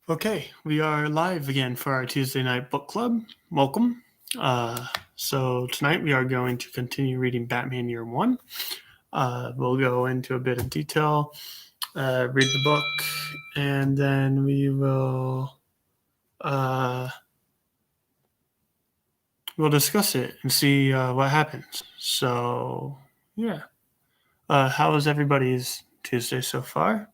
Okay, we are live again for our Tuesday night book club. Welcome. So tonight we are going to continue reading Batman Year One. We'll go into a bit of detail, read the book, and then we will we'll discuss it and see what happens. So yeah, how was everybody's Tuesday so far?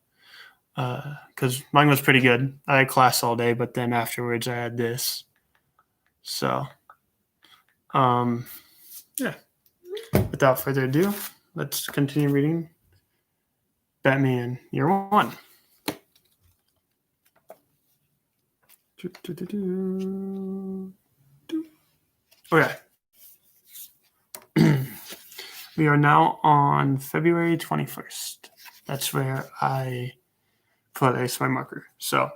Because mine was pretty good. I had class all day, but then afterwards I had this. So, yeah. Without further ado, let's continue reading Batman Year One. Okay. We are now on February 21st. That's where I place my marker. So,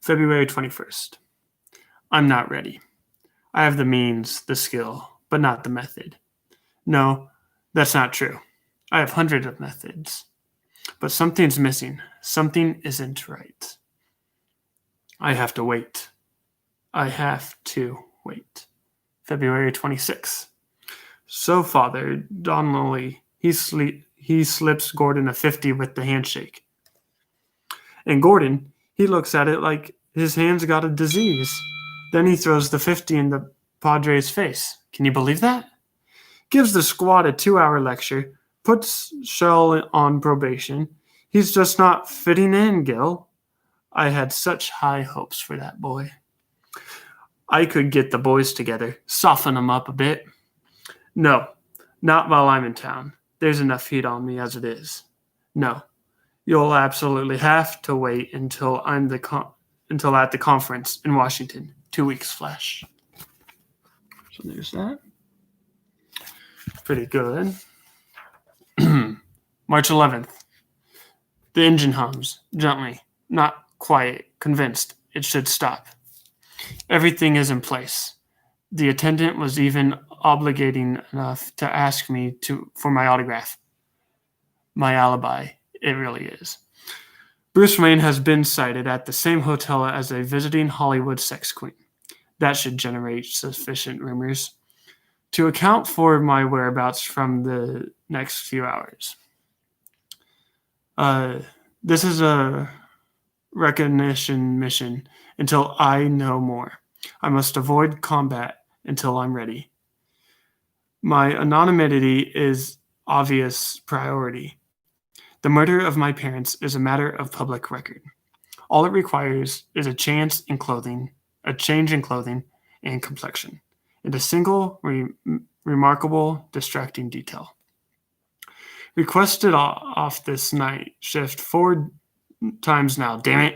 February 21st. I'm not ready. I have the means, the skill, but not the method. No, that's not true. I have hundreds of methods. But something's missing. Something isn't right. I have to wait. I have to wait. February 26th. So, Father, Donnelly, he slips Gordon a 50 with the handshake. And Gordon, he looks at it like his hand's got a disease. Then he throws the 50 in the Padre's face. Can you believe that? Gives the squad a 2-hour lecture, puts Shell on probation. He's just not fitting in, Gil. I had such high hopes for that boy. I could get the boys together, soften them up a bit. No, not while I'm in town. There's enough heat on me as it is. No, you'll absolutely have to wait until until at the conference in Washington. 2 weeks, Flash. So there's that. Pretty good. March 11th. The engine hums gently, not quiet, convinced it should stop. Everything is in place. The attendant was even obligating enough to ask me for my autograph. My alibi, it really is. Bruce Wayne has been sighted at the same hotel as a visiting Hollywood sex queen. That should generate sufficient rumors to account for my whereabouts from the next few hours. This is a recognition mission until I know more. I must avoid combat until I'm ready. My anonymity is obvious priority. The murder of my parents is a matter of public record. All it requires is a change in clothing and complexion, and a single remarkable distracting detail. Requested off this night shift 4 times now. Damn it.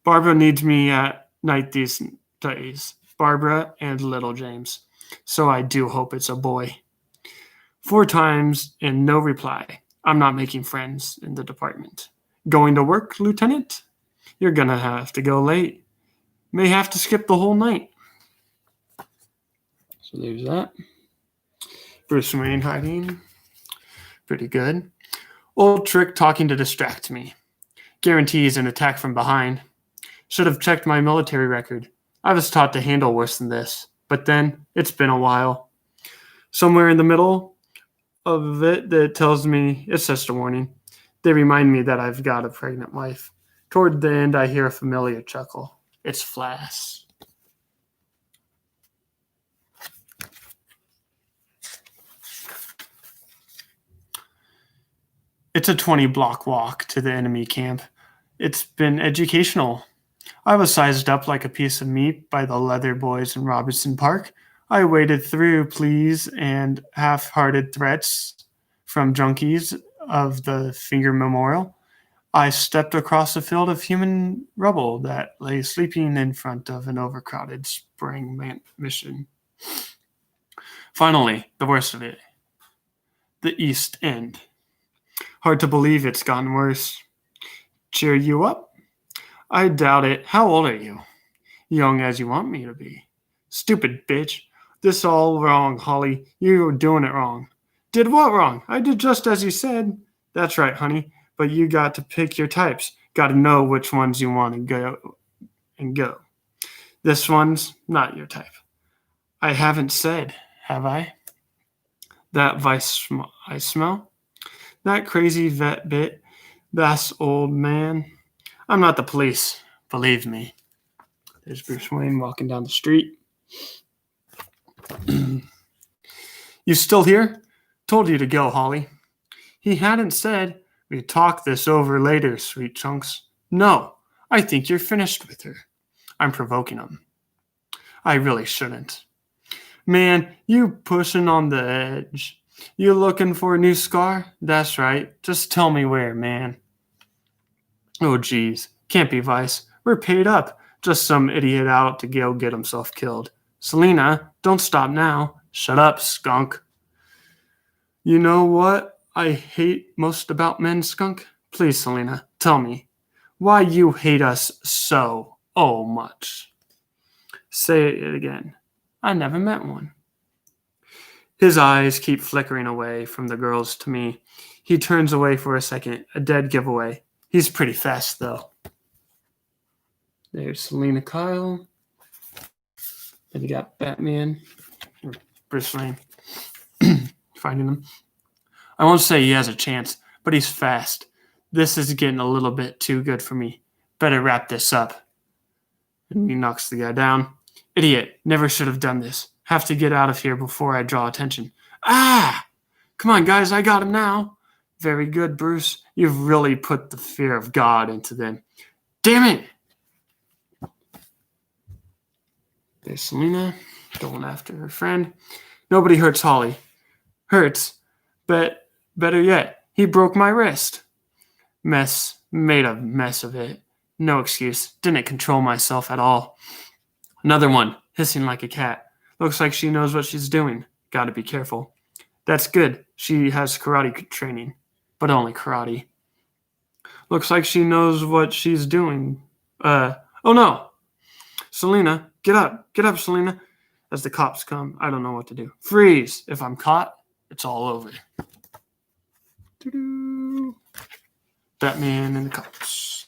Barbara needs me at night these days. Barbara and little James. So I do hope it's a boy. 4 times and no reply. I'm not making friends in the department. Going to work, Lieutenant? You're gonna have to go late. May have to skip the whole night. So there's that. Bruce Wayne hiding. Pretty good. Old trick talking to distract me. Guarantees an attack from behind. Should have checked my military record. I was taught to handle worse than this. But then, it's been a while. Somewhere in the middle of it that tells me it's just a warning. They remind me that I've got a pregnant wife. Toward the end, I hear a familiar chuckle. It's Flash. It's a 20-block walk to the enemy camp. It's been educational. I was sized up like a piece of meat by the leather boys in Robertson Park. I waded through pleas and half-hearted threats from junkies of the Finger Memorial. I stepped across a field of human rubble that lay sleeping in front of an overcrowded spring mission. Finally, the worst of it. The East End. Hard to believe it's gotten worse. Cheer you up? I doubt it. How old are you? Young as you want me to be. Stupid bitch. This all wrong, Holly. You were doing it wrong. Did what wrong? I did just as you said. That's right, honey. But you got to pick your types. Got to know which ones you want to go and go. This one's not your type. I haven't said, have I? That vice I smell? That crazy vet bit? That's old man? I'm not the police, believe me. There's Bruce Wayne walking down the street. You still here? Told you to go, Holly. He hadn't said, we'd talk this over later, sweet chunks. No, I think you're finished with her. I'm provoking him. I really shouldn't. Man, you pushing on the edge. You looking for a new scar? That's right. Just tell me where, man. Oh, geez. Can't be Vice. We're paid up. Just some idiot out to go get himself killed. Selina, don't stop now. Shut up, skunk. You know what I hate most about men, skunk? Please, Selina, tell me. Why you hate us so, much. Say it again. I never met one. His eyes keep flickering away from the girls to me. He turns away for a second, a dead giveaway. He's pretty fast, though. There's Selina Kyle. Then you got Batman, or Bruce Wayne, finding them. I won't say he has a chance, but he's fast. This is getting a little bit too good for me. Better wrap this up. And he knocks the guy down. Idiot, never should have done this. Have to get out of here before I draw attention. Ah! Come on, guys, I got him now. Very good, Bruce. You've really put the fear of God into them. Damn it! There's Selina going after her friend. Nobody hurts Holly. Hurts, but better yet, he broke my wrist. Made a mess of it. No excuse. Didn't control myself at all. Another one, hissing like a cat. Looks like she knows what she's doing. Gotta be careful. That's good. She has karate training, but only karate. Looks like she knows what she's doing. Oh no! Selina, get up, Selina. As the cops come, I don't know what to do. Freeze! If I'm caught, it's all over. Doo-doo. Batman and the cops.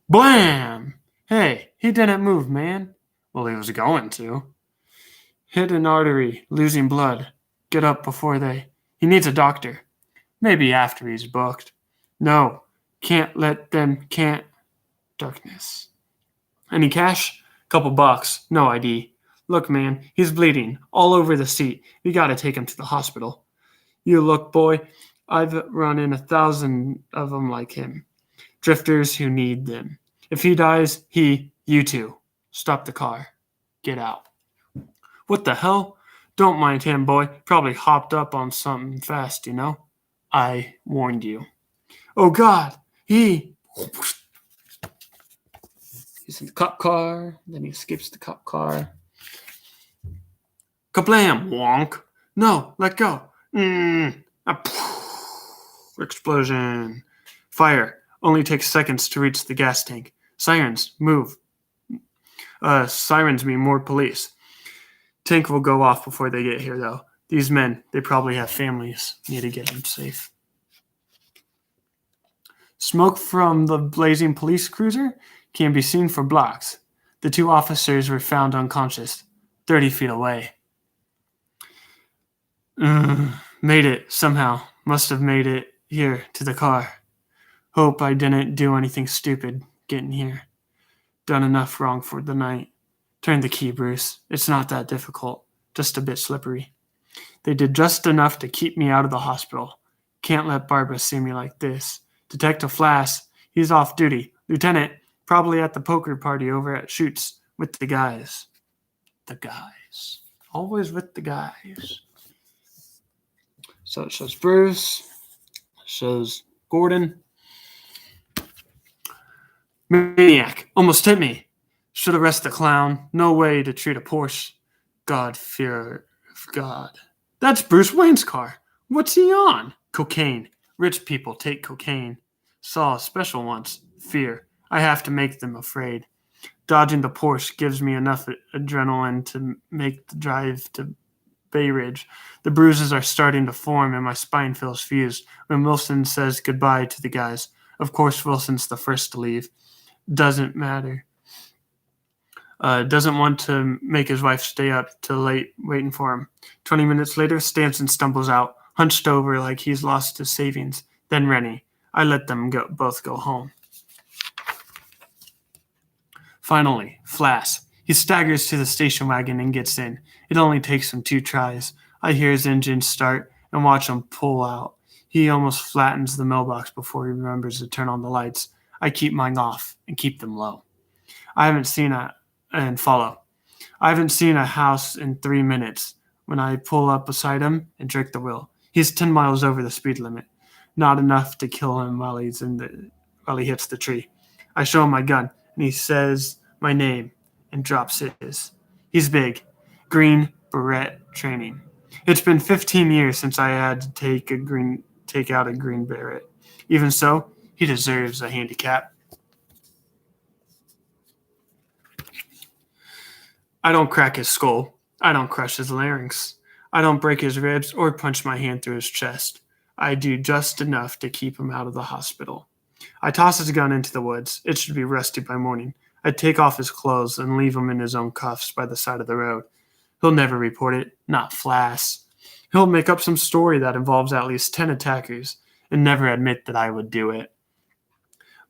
Blam! Hey, he didn't move, man. Well, he was going to. Hit an artery, losing blood. Get up before they... He needs a doctor. Maybe after he's booked. No, can't let them, can't. Darkness. Any cash? Couple bucks. No ID. Look, man, he's bleeding all over the seat. We gotta take him to the hospital. You look, boy, I've run in 1,000 of them like him. Drifters who need them. If he dies, you too. Stop the car. Get out. What the hell? Don't mind him, boy. Probably hopped up on something fast, you know? I warned you. Oh, God. He's in the cop car. Then he escapes the cop car. Kablam! Wonk. No, let go. Explosion. Fire. Only takes seconds to reach the gas tank. Sirens. Move. Sirens mean more police. Tank will go off before they get here, though. These men, they probably have families. Need to get them safe. Smoke from the blazing police cruiser can be seen for blocks. The two officers were found unconscious, 30 feet away. Made it, somehow. Must have made it here to the car. Hope I didn't do anything stupid getting here. Done enough wrong for the night. Turn the key, Bruce. It's not that difficult. Just a bit slippery. They did just enough to keep me out of the hospital. Can't let Barbara see me like this. Detective Flass, he's off duty. Lieutenant, probably at the poker party over at Shoots with the guys. The guys. Always with the guys. So it shows Bruce. It shows Gordon. Maniac. Almost hit me. Should arrest the clown. No way to treat a Porsche. God, fear of God. That's Bruce Wayne's car. What's he on? Cocaine. Rich people take cocaine. Saw a special once. Fear. I have to make them afraid. Dodging the Porsche gives me enough adrenaline to make the drive to Bay Ridge. The bruises are starting to form and my spine feels fused when Wilson says goodbye to the guys. Of course, Wilson's the first to leave. Doesn't matter. Doesn't want to make his wife stay up till late waiting for him. 20 minutes later, Stanson stumbles out, hunched over like he's lost his savings. Then Rennie. I let them both go home. Finally, Flass. He staggers to the station wagon and gets in. It only takes him 2 tries. I hear his engine start and watch him pull out. He almost flattens the mailbox before he remembers to turn on the lights. I keep mine off and keep them low. I haven't seen a house in 3 minutes when I pull up beside him and jerk the wheel. He's 10 miles over the speed limit. Not enough to kill him while he hits the tree. I show him my gun and he says my name and drops his. He's big. Green Beret training. It's been 15 years since I had to take out a Green Beret. Even so, he deserves a handicap. I don't crack his skull. I don't crush his larynx. I don't break his ribs or punch my hand through his chest. I do just enough to keep him out of the hospital. I toss his gun into the woods. It should be rusty by morning. I take off his clothes and leave him in his own cuffs by the side of the road. He'll never report it, not Flass. He'll make up some story that involves at least 10 attackers and never admit that I would do it.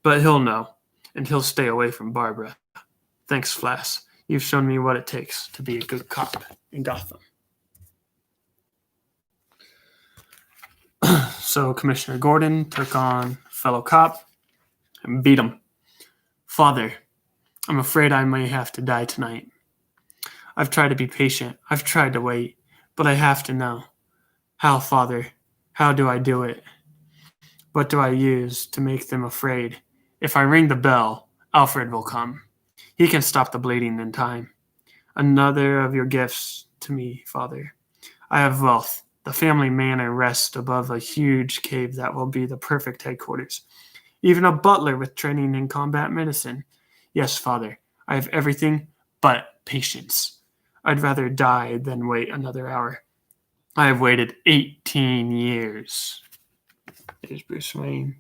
But he'll know, and he'll stay away from Barbara. Thanks, Flass. You've shown me what it takes to be a good cop in Gotham. So Commissioner Gordon took on a fellow cop and beat him. Father, I'm afraid I may have to die tonight. I've tried to be patient. I've tried to wait, but I have to know. How, Father? How do I do it? What do I use to make them afraid? If I ring the bell, Alfred will come. He can stop the bleeding in time. Another of your gifts to me, Father. I have wealth. The family manor rests above a huge cave that will be the perfect headquarters. Even a butler with training in combat medicine. Yes, Father, I have everything but patience. I'd rather die than wait another hour. I have waited 18 years. There's Bruce Wayne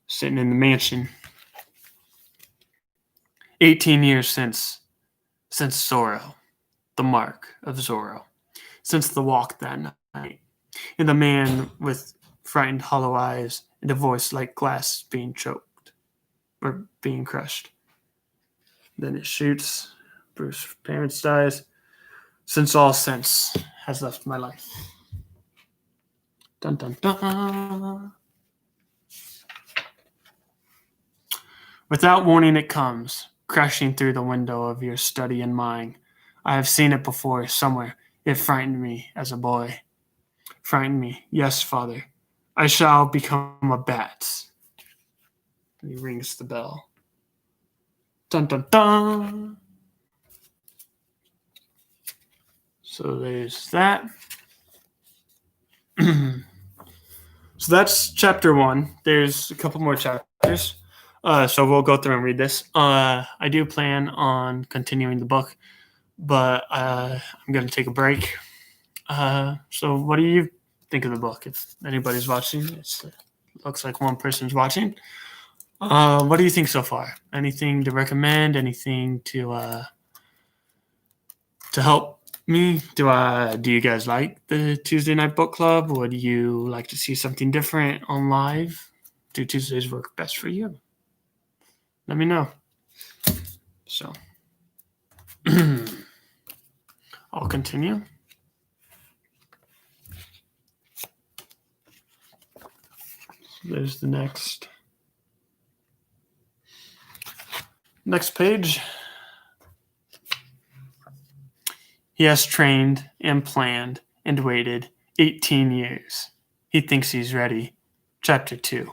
sitting in the mansion. 18 years since Zorro, the mark of Zorro, since the walk that night, and the man with frightened hollow eyes and a voice like glass being choked or being crushed. Then it shoots. Bruce's parents dies. Since all sense has left my life. Dun dun dun. Without warning it comes, crashing through the window of your study and mine. I have seen it before somewhere. It frightened me as a boy. Frightened me. Yes, Father. I shall become a bat. And he rings the bell. Dun dun dun. So there's that. So that's chapter 1. There's a couple more chapters. So we'll go through and read this. I do plan on continuing the book, but I'm going to take a break. So what do you think of the book? If anybody's watching, it looks like one person's watching. What do you think so far? Anything to recommend? Anything to help me? Do you guys like the Tuesday night book club? Would you like to see something different on live? Do Tuesdays work best for you? Let me know. So I'll continue. There's the next page. He has trained and planned and waited 18 years. He thinks he's ready. Chapter 2.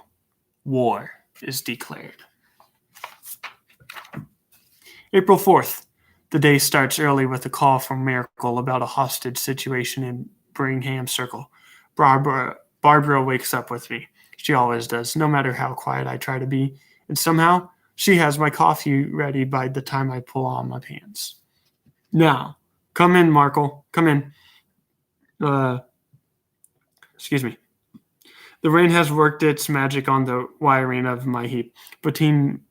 War is declared. April 4th. The day starts early with a call from Miracle about a hostage situation in Birmingham Circle. Barbara wakes up with me. She always does, no matter how quiet I try to be. And somehow, she has my coffee ready by the time I pull on my pants. Now, come in, Markle. Come in. Excuse me. The rain has worked its magic on the wiring of my heap. Between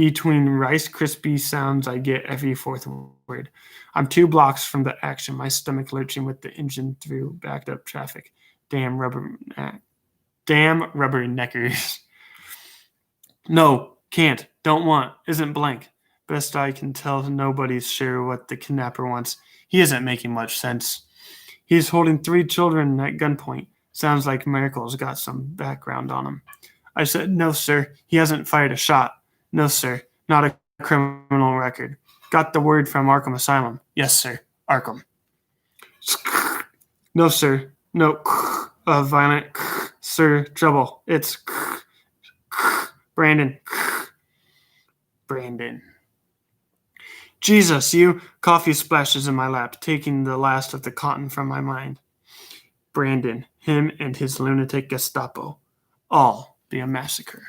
between Rice Krispie sounds I get every fourth word. I'm 2 blocks from the action, my stomach lurching with the engine through backed up traffic. Damn rubberneckers. No, can't, don't want, isn't blank. Best I can tell, nobody's sure what the kidnapper wants. He isn't making much sense. He's holding 3 children at gunpoint. Sounds like Miracle's got some background on him. I said, no, sir. He hasn't fired a shot. No, sir. Not a criminal record. Got the word from Arkham Asylum. Yes, sir. Arkham. No, sir. No. Violent. Sir. Trouble. It's Brandon. Brandon. Jesus, you. Coffee splashes in my lap, taking the last of the cotton from my mind. Brandon. Him and his lunatic Gestapo. All be a massacre.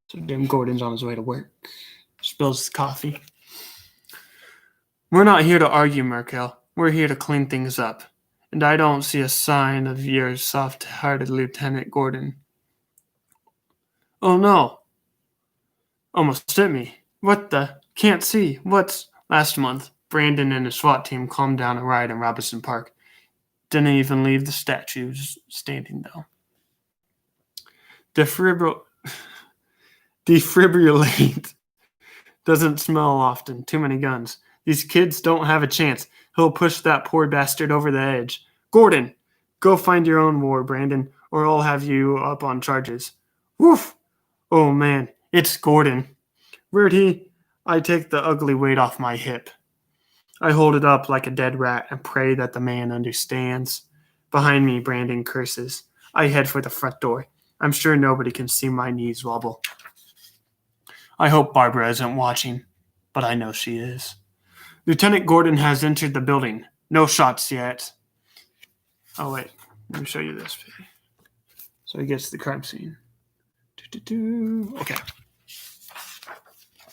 So Jim Gordon's on his way to work. Spills his coffee. We're not here to argue, Merkel. We're here to clean things up. And I don't see a sign of your soft-hearted Lieutenant Gordon. Oh, no. Almost hit me. What the? Can't see. What's... Last month, Brandon and his SWAT team calmed down a riot in Robinson Park. Didn't even leave the statues standing, though. Defibrillate. Doesn't smell often. Too many guns. These kids don't have a chance. He'll push that poor bastard over the edge. Gordon, go find your own war, Brandon, or I'll have you up on charges. Woof! Oh, man, it's Gordon. Where'd he? I take the ugly weight off my hip. I hold it up like a dead rat and pray that the man understands. Behind me, Brandon curses. I head for the front door. I'm sure nobody can see my knees wobble. I hope Barbara isn't watching, but I know she is. Lieutenant Gordon has entered the building. No shots yet. Oh, wait. Let me show you this. So he gets to the crime scene. Okay.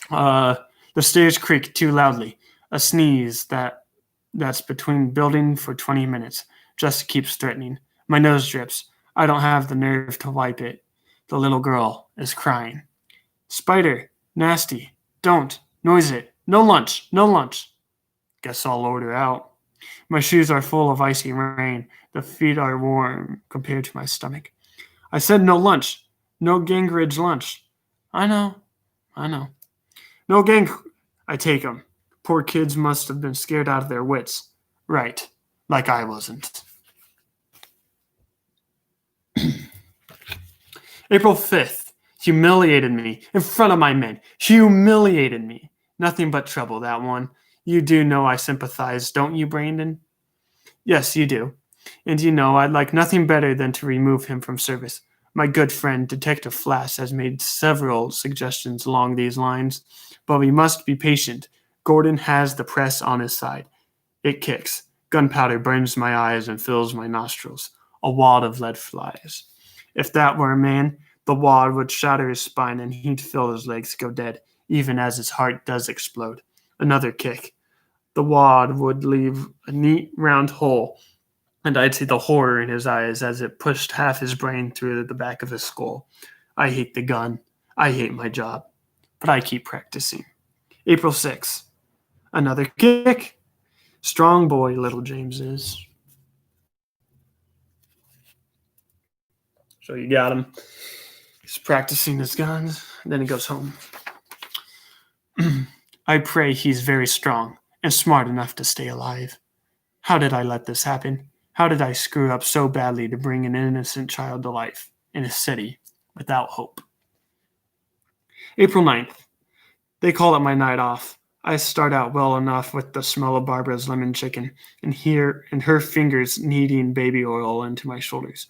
The stairs creak too loudly. A sneeze that's between building for 20 minutes. Just keeps threatening. My nose drips. I don't have the nerve to wipe it. The little girl is crying. Spider, nasty. Don't. Noise it. No lunch. No lunch. Guess I'll order out. My shoes are full of icy rain. The feet are warm compared to my stomach. I said no lunch. No Gangridge lunch. I know. No gang. I take 'em. Poor kids must have been scared out of their wits. Right. Like I wasn't. April 5th. Humiliated me. In front of my men. Humiliated me. Nothing but trouble, that one. You do know I sympathize, don't you, Brandon? Yes, you do. And you know I'd like nothing better than to remove him from service. My good friend, Detective Flass, has made several suggestions along these lines, but we must be patient. Gordon has the press on his side. It kicks. Gunpowder burns my eyes and fills my nostrils. A wad of lead flies. If that were a man, the wad would shatter his spine and he'd feel his legs go dead, even as his heart does explode. Another kick. The wad would leave a neat round hole, and I'd see the horror in his eyes as it pushed half his brain through the back of his skull. I hate the gun. I hate my job. But I keep practicing. April 6th. Another kick. Strong boy, little James is. So you got him. He's practicing his guns. Then he goes home. I pray he's very strong and smart enough to stay alive. How did I let this happen? How did I screw up so badly to bring an innocent child to life in a city without hope? April 9th. They call it my night off. I start out well enough with the smell of Barbara's lemon chicken and her fingers kneading baby oil into my shoulders.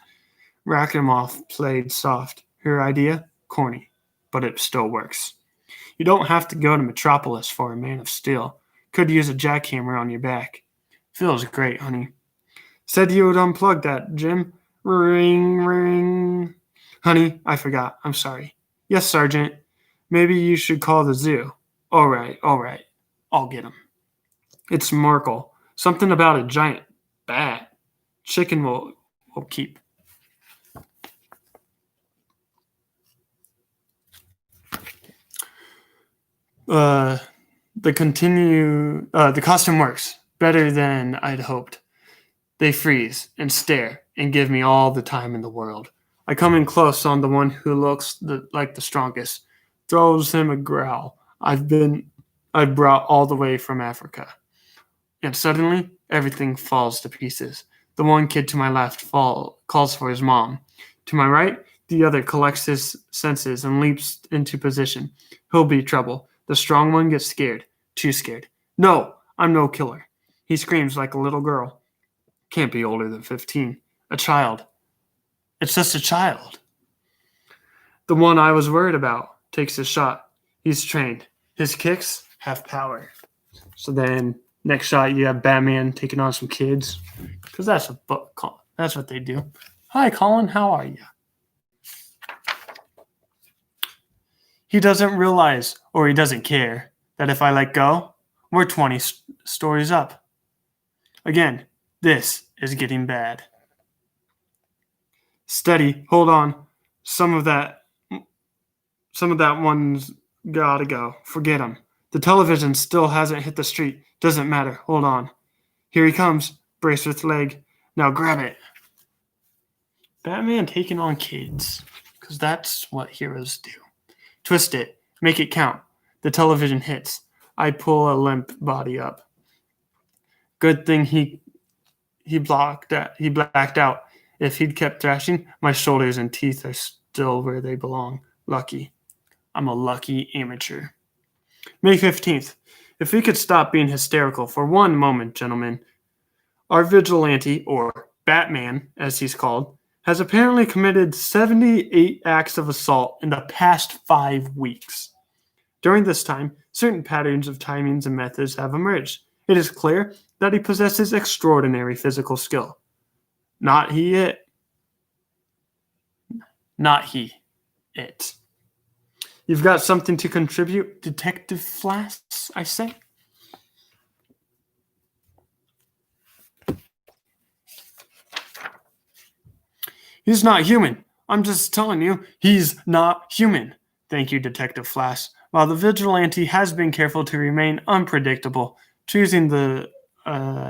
Rachmaninoff played soft. Her idea? Corny. But it still works. You don't have to go to Metropolis for a Man of Steel. Could use a jackhammer on your back. Feels great, honey. Said you would unplug that, Jim. Ring, ring. Honey, I forgot. I'm sorry. Yes, Sergeant. Maybe you should call the zoo. All right. I'll get him. It's Merkel. Something about a giant bat. Chicken will keep. The costume works better than I'd hoped. They freeze and stare and give me all the time in the world. I come in close on the one who looks like the strongest, throws him a growl. I've brought all the way from Africa. And suddenly, everything falls to pieces. The one kid to my left calls for his mom. To my right, the other collects his senses and leaps into position. He'll be trouble. The strong one gets scared. Too scared. No, I'm no killer. He screams like a little girl. Can't be older than 15. A child. It's just a child. The one I was worried about takes his shot. He's trained. His kicks have power. So then, next shot, you have Batman taking on some kids. Because that's what they do. Hi, Colin. How are you? He doesn't realize, or he doesn't care, that if I let go, we're 20 stories up. Again, this is getting bad. Steady, hold on. Some of that one's gotta go. Forget him. The television still hasn't hit the street. Doesn't matter. Hold on. Here he comes. Brace with leg. Now grab it. Batman taking on kids. Because that's what heroes do. Twist it. Make it count. The television hits. I pull a limp body up. Good thing he blacked out. If he'd kept thrashing, my shoulders and teeth are still where they belong. Lucky. I'm a lucky amateur. May 15th. If we could stop being hysterical for one moment, gentlemen. Our vigilante, or Batman, as he's called, has apparently committed 78 acts of assault in the past 5 weeks. During this time, certain patterns of timings and methods have emerged. It is clear that he possesses extraordinary physical skill. Not he, it. You've got something to contribute, Detective Flass, I say? He's not human. I'm just telling you, he's not human. Thank you, Detective Flass. While the vigilante has been careful to remain unpredictable, choosing the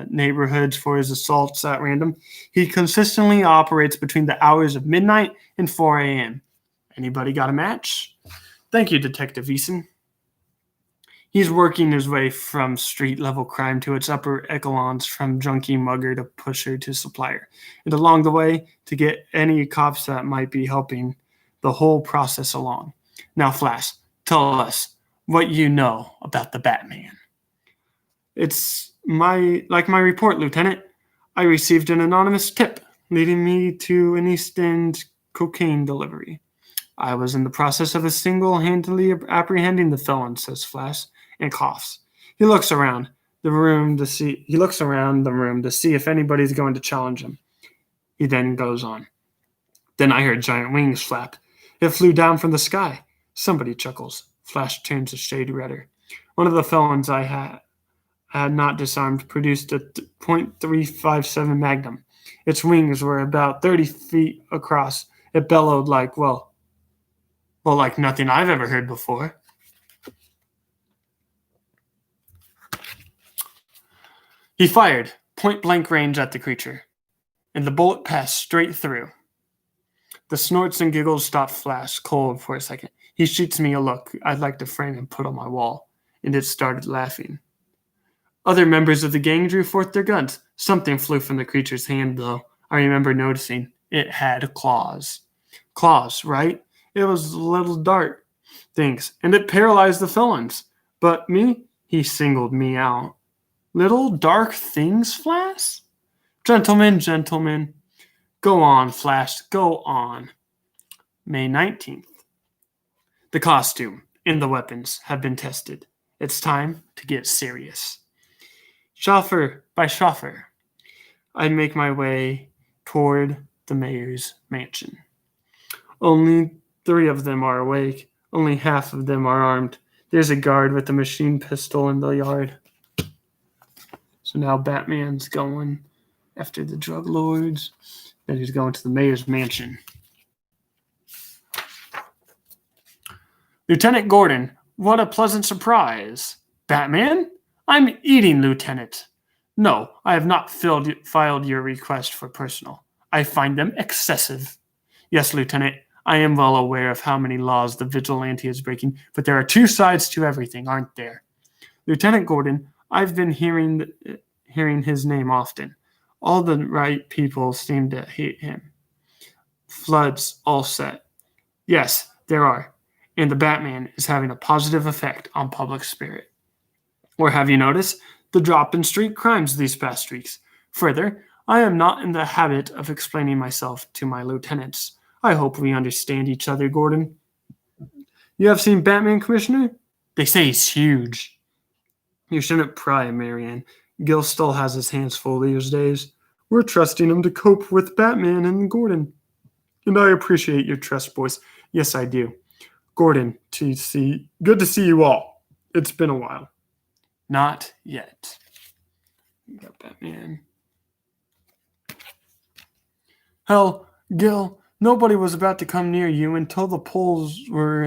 neighborhoods for his assaults at random, he consistently operates between the hours of midnight and 4 a.m. Anybody got a match? Thank you, Detective Eason. He's working his way from street-level crime to its upper echelons, from junkie mugger to pusher to supplier, and along the way to get any cops that might be helping the whole process along. Now, Flash, tell us what you know about the Batman. It's my report, Lieutenant. I received an anonymous tip leading me to an East End cocaine delivery. I was in the process of single-handedly apprehending the felon, says Flash, and coughs. He looks around the room to see if anybody's going to challenge him. He then goes on. Then I heard giant wings flap. It flew down from the sky. Somebody chuckles. Flash turns a shade redder. One of the felons I had not disarmed produced a .357 Magnum. Its wings were about 30 feet across. It bellowed like, well, like nothing I've ever heard before. He fired, point-blank range at the creature, and the bullet passed straight through. The snorts and giggles stopped Flash cold for a second. He shoots me a look I'd like to frame and put on my wall, and it started laughing. Other members of the gang drew forth their guns. Something flew from the creature's hand, though. I remember noticing it had claws. Claws, right? It was little dart things, and it paralyzed the felons. But me, he singled me out. Little dark things, Flash? Gentlemen. Go on, Flash, go on. May 19th. The costume and the weapons have been tested. It's time to get serious. Chauffeur by chauffeur, I make my way toward the mayor's mansion. Only 3 of them are awake. Only half of them are armed. There's a guard with a machine pistol in the yard. So now Batman's going after the drug lords. Then he's going to the mayor's mansion. Lieutenant Gordon, What a pleasant surprise. Batman? I'm eating, Lieutenant. No, I have not filed your request for personal. I find them excessive. Yes, Lieutenant, I am well aware of how many laws the vigilante is breaking, but there are two sides to everything, aren't there? Lieutenant Gordon, I've been hearing his name often. All the right people seem to hate him. Floods all set. Yes, there are. And the Batman is having a positive effect on public spirit. Or have you noticed the drop in street crimes these past weeks? Further, I am not in the habit of explaining myself to my lieutenants. I hope we understand each other, Gordon. You have seen Batman, Commissioner? They say he's huge. You shouldn't pry, Marianne. Gil still has his hands full these days. We're trusting him to cope with Batman and Gordon. And I appreciate your trust, boys. Yes, I do. Gordon, good to see you all. It's been a while. Not yet. Got Batman. Hell, Gil, nobody was about to come near you until the polls were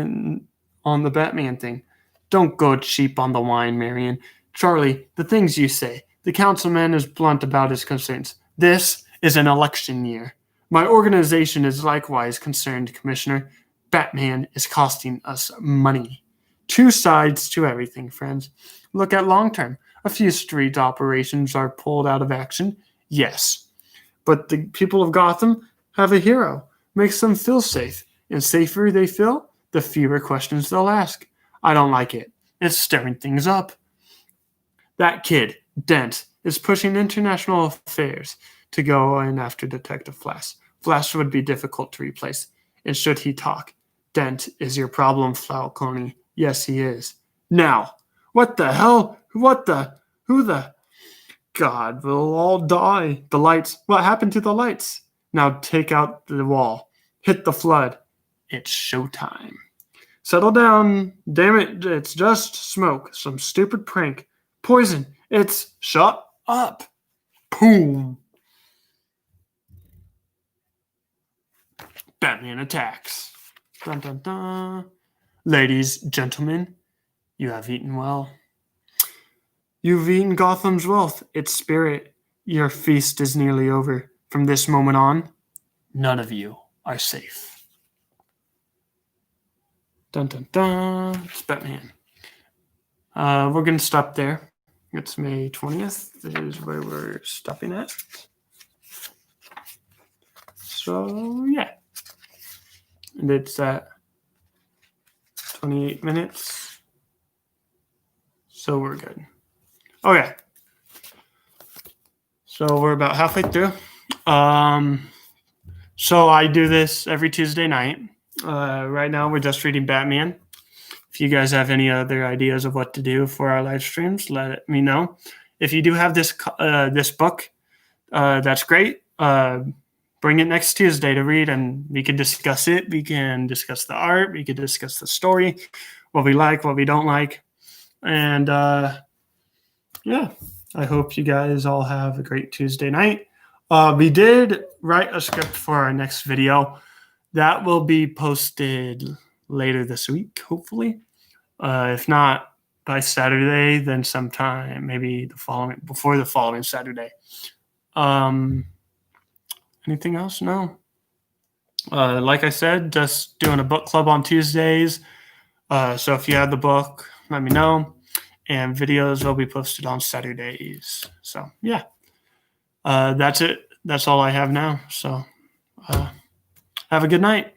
on the Batman thing. Don't go cheap on the wine, Marion. Charlie, the things you say. The councilman is blunt about his concerns. This is an election year. My organization is likewise concerned, Commissioner. Batman is costing us money. Two sides to everything, friends. Look at long term. A few street operations are pulled out of action. Yes. But the people of Gotham have a hero. Makes them feel safe. And safer they feel, the fewer questions they'll ask. I don't like it. It's stirring things up. That kid, Dent, is pushing international affairs to go in after Detective Flash. Flash would be difficult to replace. And should he talk? Dent is your problem, Falcone. Yes, he is. Now, what the hell? Who the? God, we'll all die. The lights. What happened to the lights? Now take out the wall. Hit the flood. It's showtime. Settle down. Damn it, it's just smoke. Some stupid prank. Poison. It's shut up. Boom. Batman attacks. Dun, dun, dun. Ladies, gentlemen, you have eaten well. You've eaten Gotham's wealth, its spirit. Your feast is nearly over. From this moment on, none of you are safe. Dun, dun, dun. It's Batman. We're going to stop there. It's May 20th. This is where we're stopping at. So, yeah. And it's at 28 minutes. So we're good. Okay. So we're about halfway through. So I do this every Tuesday night. Right now we're just reading Batman. If you guys have any other ideas of what to do for our live streams, let me know. If you do have this book, that's great. Bring it next Tuesday to read, and we can discuss it. We can discuss the art. We can discuss the story, what we like, what we don't like. And yeah, I hope you guys all have a great Tuesday night. We did write a script for our next video. That will be posted later this week, hopefully. If not by Saturday, then sometime maybe before the following Saturday. Anything else? No. Like I said, just doing a book club on Tuesdays. So if you have the book, let me know. And videos will be posted on Saturdays. So yeah, that's it. That's all I have now. So have a good night.